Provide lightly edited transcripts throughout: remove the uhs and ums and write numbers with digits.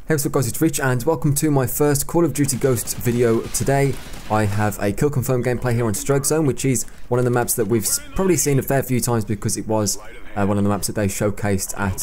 Hey, what's up guys, it's Rich and welcome to my first Call of Duty Ghosts video. Today I have a kill confirmed gameplay here on Stroke Zone, which is one of the maps that we've probably seen a fair few times because it was one of the maps that they showcased at,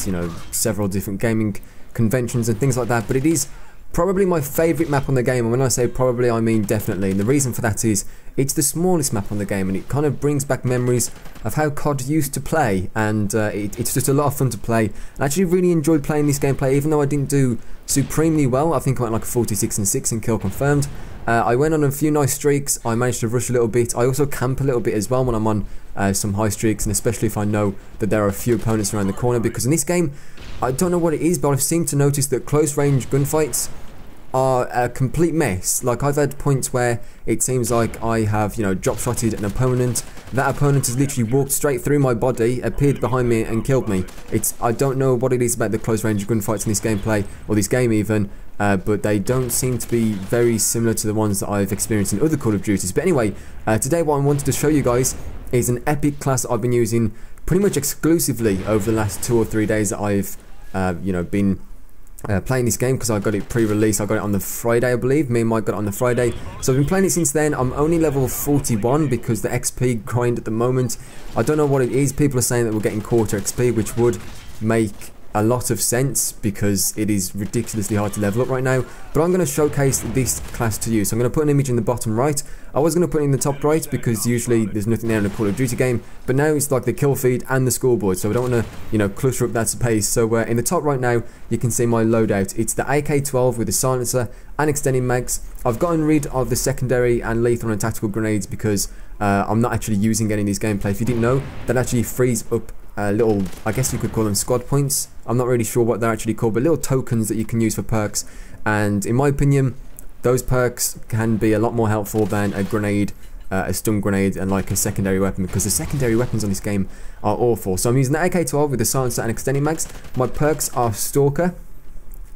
several different gaming conventions and things like that. But it is probably my favourite map on the game, and when I say probably I mean definitely, and the reason for that is it's the smallest map on the game and it kind of brings back memories of how COD used to play, and it's just a lot of fun to play. I actually really enjoyed playing this gameplay, even though I didn't do supremely well. I think I went like 46-6 in kill confirmed. I went on a few nice streaks, I managed to rush a little bit. I also camp a little bit as well when I'm on some high streaks, and especially if I know that there are a few opponents around the corner, because in this game, I don't know what it is, but I've seemed to notice that close range gunfights are a complete mess. Like, I've had points where it seems like I have, drop shotted an opponent. That opponent has literally walked straight through my body, appeared behind me and killed me. I don't know what it is about the close range gunfights in this gameplay, or this game even, but they don't seem to be very similar to the ones that I've experienced in other Call of Duties. But anyway, today what I wanted to show you guys is an epic class that I've been using pretty much exclusively over the last 2 or 3 days that I've, been playing this game, because I got it pre-release. I got it on the Friday, I believe. Me and Mike got it on the Friday. So I've been playing it since then. I'm only level 41 because the XP grind at the moment, I don't know what it is. People are saying that we're getting quarter XP, which would make a lot of sense because it is ridiculously hard to level up right now. But I'm going to showcase this class to you. So I'm going to put an image in the bottom right. I was going to put it in the top right because usually there's nothing there in a Call of Duty game, but now it's like the kill feed and the scoreboard, so I don't want to clutter up that space. So in the top right now you can see my loadout. It's the AK-12 with the silencer and extending mags. I've gotten rid of the secondary and lethal and tactical grenades because I'm not actually using any in this gameplay. If you didn't know, that actually frees up little, I guess you could call them squad points. I'm not really sure what they're actually called, but little tokens that you can use for perks, and in my opinion those perks can be a lot more helpful than a grenade, a stun grenade and like a secondary weapon, because the secondary weapons on this game are awful. So I'm using the AK-12 with the silencer and extending mags. My perks are Stalker,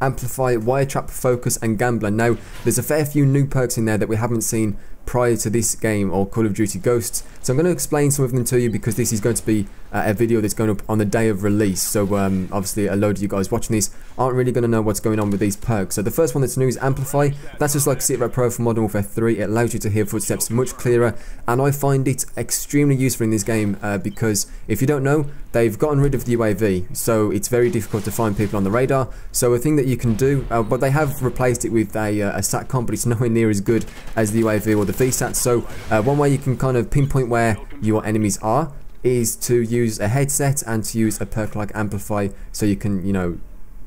Amplify, Wire Trap, Focus and Gambler. Now there's a fair few new perks in there that we haven't seen prior to this game or Call of Duty Ghosts, so I'm going to explain some of them to you because this is going to be a video that's going up on the day of release. So obviously a load of you guys watching this aren't really going to know what's going on with these perks. So the first one that's new is Amplify. That's just like Sit Rep Pro for Modern Warfare 3. It allows you to hear footsteps much clearer, and I find it extremely useful in this game because if you don't know, they've gotten rid of the UAV, so it's very difficult to find people on the radar. So a thing that you can do, but they have replaced it with a SATCOM, but it's nowhere near as good as the UAV or the VSAT. So one way you can kind of pinpoint where your enemies are is to use a headset and to use a perk like Amplify, so you can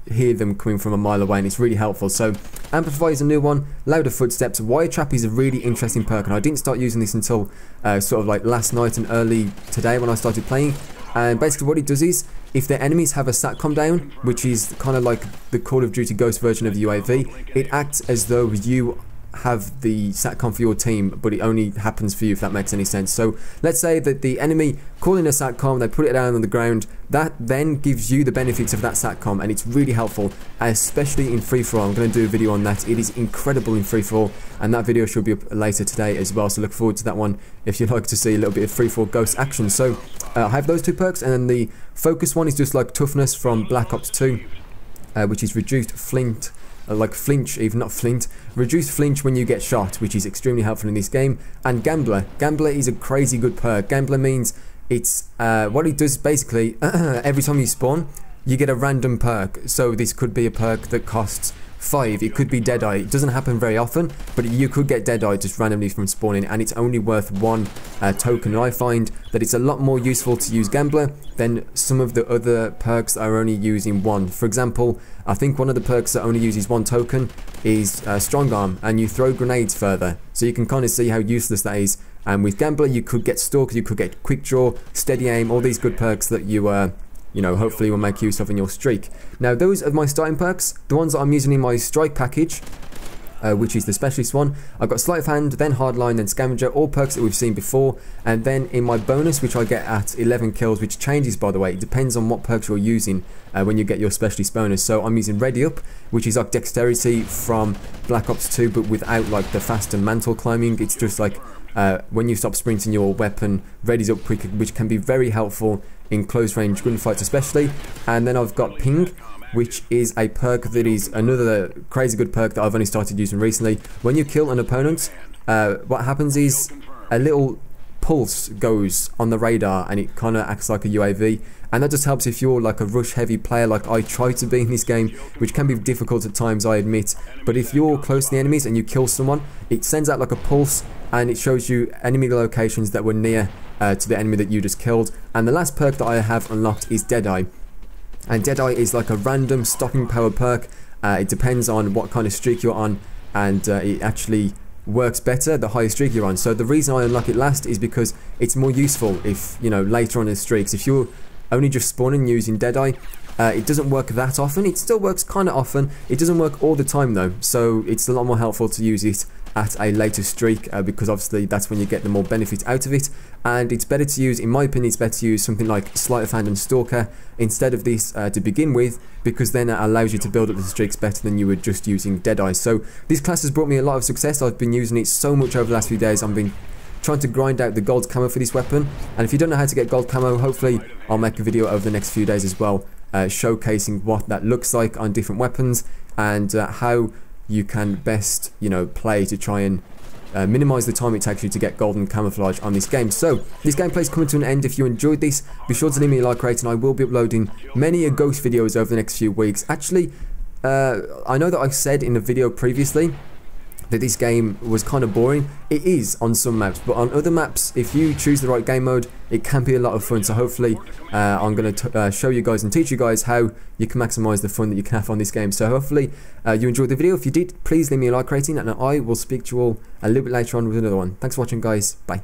hear them coming from a mile away, and it's really helpful. So Amplify is a new one. Louder footsteps. Wire Trap is a really interesting perk, and I didn't start using this until sort of like last night and early today when I started playing. And basically what it does is, if their enemies have a SATCOM down, which is kind of like the Call of Duty Ghost version of the UAV, it acts as though you have the SATCOM for your team, but it only happens for you, if that makes any sense. So let's say that the enemy call in a SATCOM, they put it down on the ground, that then gives you the benefits of that SATCOM, and it's really helpful, especially in free-for-all. I'm going to do a video on that. It is incredible in free-for-all, and that video should be up later today as well, so look forward to that one if you'd like to see a little bit of free-for-all ghost action. So I have those two perks, and then the focus one is just like toughness from Black Ops 2, which is reduced flint, like flinch, even not flint, reduced flinch when you get shot, which is extremely helpful in this game. And Gambler is a crazy good perk. Gambler means it's what it does basically, every time you spawn you get a random perk. So this could be a perk that costs 5, it could be Deadeye. It doesn't happen very often, but you could get Deadeye just randomly from spawning, and it's only worth 1 token. And I find that it's a lot more useful to use Gambler than some of the other perks that are only using 1. For example, I think one of the perks that only uses 1 token is Strong Arm, and you throw grenades further, so you can kind of see how useless that is. And with Gambler you could get Stalker, you could get Quick Draw, Steady Aim, all these good perks that you hopefully will make use of in your streak. Now those are my starting perks. The ones that I'm using in my strike package, which is the specialist one, I've got Sleight of Hand, then Hardline, then Scavenger, all perks that we've seen before. And then in my bonus, which I get at 11 kills, which changes by the way, it depends on what perks you're using when you get your specialist bonus. So I'm using Ready Up, which is like Dexterity from Black Ops 2, but without like the fast and mantle climbing. It's just like when you stop sprinting, your weapon readies up quicker, which can be very helpful in close range gunfights especially. And then I've got Ping, which is a perk that is another crazy good perk that I've only started using recently. When you kill an opponent, what happens is a little pulse goes on the radar and it kind of acts like a UAV, and that just helps if you're like a rush heavy player like I try to be in this game, which can be difficult at times, I admit. But if you're close to the enemies and you kill someone, it sends out like a pulse and it shows you enemy locations that were near to the enemy that you just killed. And the last perk that I have unlocked is Deadeye, and Deadeye is like a random stopping power perk. It depends on what kind of streak you're on, and it actually works better the higher streak you're on. So the reason I unlock it last is because it's more useful if, you know, later on in streaks. If you're only just spawning using Deadeye, it doesn't work that often. It still works kind of often. It doesn't work all the time though, so it's a lot more helpful to use it at a later streak, because obviously that's when you get the more benefit out of it. And it's better to use, in my opinion, it's better to use something like Sleight of Hand and Stalker instead of this to begin with, because then it allows you to build up the streaks better than you were just using Deadeye. So this class has brought me a lot of success. I've been using it so much over the last few days. I've been trying to grind out the gold camo for this weapon, and if you don't know how to get gold camo, hopefully I'll make a video over the next few days as well, showcasing what that looks like on different weapons, and how you can best, you know, play to try and minimize the time it takes you to get golden camouflage on this game. So this gameplay is coming to an end. If you enjoyed this, be sure to leave me a like rating. I will be uploading many ghost videos over the next few weeks. Actually, I know that I said in a video previously that this game was kind of boring. It is on some maps, but on other maps, if you choose the right game mode, it can be a lot of fun. So hopefully I'm going to show you guys and teach you guys how you can maximize the fun that you can have on this game. So hopefully you enjoyed the video. If you did, please leave me a like rating, and I will speak to you all a little bit later on with another one. Thanks for watching, guys. Bye.